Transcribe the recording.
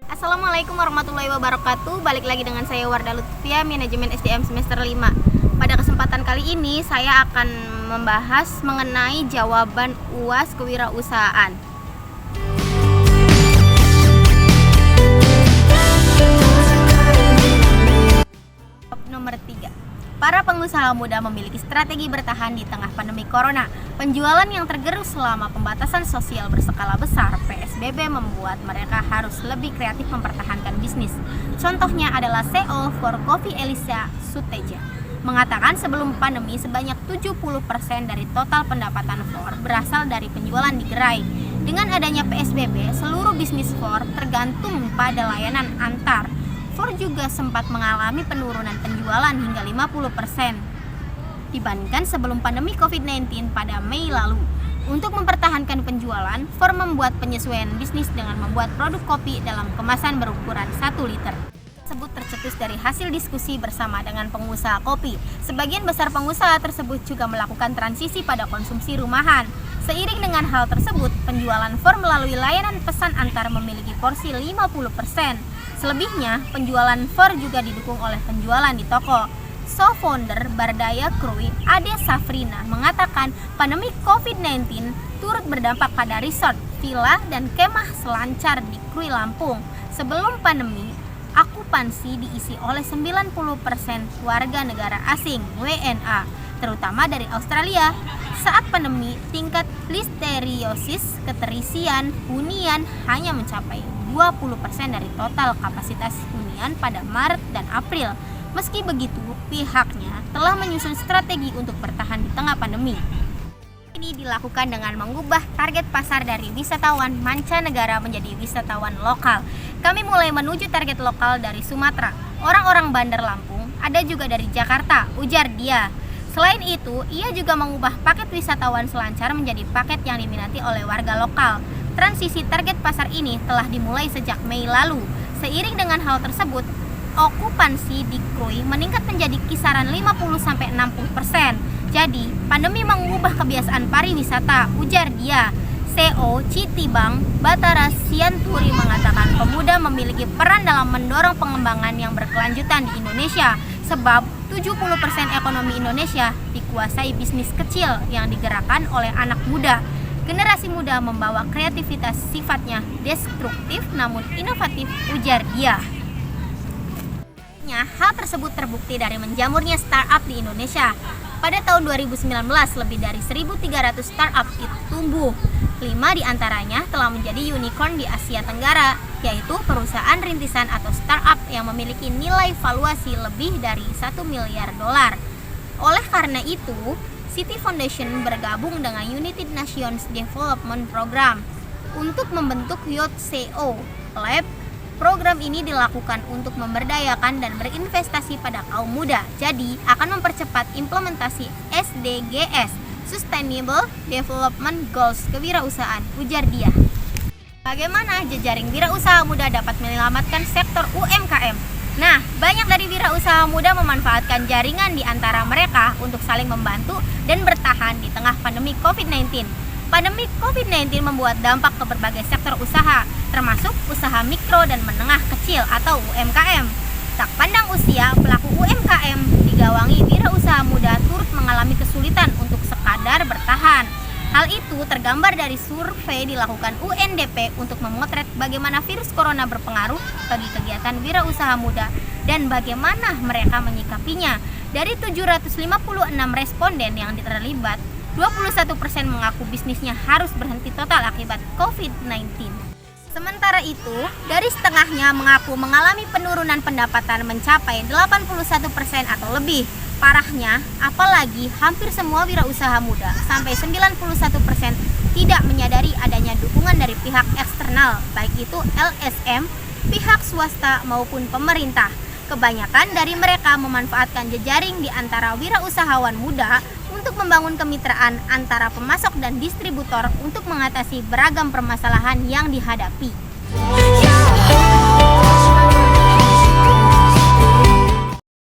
Assalamualaikum warahmatullahi wabarakatuh. Balik lagi dengan saya Wardah Lutfia, Manajemen SDM semester 5. Pada kesempatan kali ini saya akan membahas mengenai jawaban UAS kewirausahaan. Nomor 3. Para pengusaha muda memiliki strategi bertahan di tengah pandemi corona. Penjualan yang tergerus selama pembatasan sosial berskala besar (PSBB) membuat mereka harus lebih kreatif mempertahankan bisnis. Contohnya adalah CEO For Coffee Elisa Suteja mengatakan sebelum pandemi sebanyak 70% dari total pendapatan For berasal dari penjualan di gerai. Dengan adanya PSBB, seluruh bisnis For tergantung pada layanan antar. For juga sempat mengalami penurunan penjualan hingga 50% dibandingkan sebelum pandemi COVID-19 pada Mei lalu. Untuk mempertahankan penjualan, For membuat penyesuaian bisnis dengan membuat produk kopi dalam kemasan berukuran 1 liter. Tersebut tercetus dari hasil diskusi bersama dengan pengusaha kopi. Sebagian besar pengusaha tersebut juga melakukan transisi pada konsumsi rumahan. Seiring dengan hal tersebut, penjualan For melalui layanan pesan antar memiliki porsi 50%. Selebihnya, penjualan For juga didukung oleh penjualan di toko. Co-founder Bardaya Krui, Ade Safrina, mengatakan pandemi COVID-19 turut berdampak pada resort, villa, dan kemah selancar di Krui Lampung. Sebelum pandemi, akupansi diisi oleh 90% warga negara asing (WNA), terutama dari Australia. Saat pandemi, tingkat listeriosis keterisian hunian hanya mencapai 20% dari total kapasitas hunian pada Maret dan April. Meski begitu, pihaknya telah menyusun strategi untuk bertahan di tengah pandemi. Ini dilakukan dengan mengubah target pasar dari wisatawan mancanegara menjadi wisatawan lokal. Kami mulai menuju target lokal dari Sumatera, orang-orang Bandar Lampung, ada juga dari Jakarta, ujar dia. Selain itu, ia juga mengubah paket wisatawan selancar menjadi paket yang diminati oleh warga lokal. Transisi target pasar ini telah dimulai sejak Mei lalu. Seiring dengan hal tersebut, okupansi di Krui meningkat menjadi kisaran 50-60%. Jadi, pandemi mengubah kebiasaan pariwisata, ujar dia. CEO Citibank Batara Sianturi mengatakan pemuda memiliki peran dalam mendorong pengembangan yang berkelanjutan di Indonesia, sebab 70% ekonomi Indonesia dikuasai bisnis kecil yang digerakkan oleh anak muda. Generasi muda membawa kreativitas sifatnya destruktif namun inovatif, ujar dia. Hal tersebut terbukti dari menjamurnya startup di Indonesia. Pada tahun 2019, lebih dari 1.300 startup itu tumbuh. 5 diantaranya telah menjadi unicorn di Asia Tenggara, yaitu perusahaan rintisan atau startup yang memiliki nilai valuasi lebih dari $1 miliar. Oleh karena itu, Citi Foundation bergabung dengan United Nations Development Program untuk membentuk Youth CEO Lab. Program ini dilakukan untuk memberdayakan dan berinvestasi pada kaum muda, jadi akan mempercepat implementasi SDGs (Sustainable Development Goals) kewirausahaan, ujar dia. Bagaimana jejaring wirausaha muda dapat menyelamatkan sektor UMKM? Nah, banyak dari wirausaha muda memanfaatkan jaringan di antara mereka untuk saling membantu dan bertahan di tengah pandemi COVID-19. Pandemi COVID-19 membuat dampak ke berbagai sektor usaha, termasuk usaha mikro dan menengah kecil atau UMKM. Tak pandang usia, pelaku UMKM digawangi wirausaha muda turut mengalami kesulitan untuk sekadar bertahan. Hal itu tergambar dari survei dilakukan UNDP untuk memotret bagaimana virus corona berpengaruh bagi kegiatan wirausaha muda dan bagaimana mereka menyikapinya. Dari 756 responden yang terlibat, 21% mengaku bisnisnya harus berhenti total akibat COVID-19. Sementara itu, dari setengahnya mengaku mengalami penurunan pendapatan mencapai 81% atau lebih. Parahnya, apalagi hampir semua wirausaha muda, sampai 91%, tidak menyadari adanya dukungan dari pihak eksternal, baik itu LSM, pihak swasta maupun pemerintah. Kebanyakan dari mereka memanfaatkan jejaring di antara wirausahawan muda untuk membangun kemitraan antara pemasok dan distributor untuk mengatasi beragam permasalahan yang dihadapi.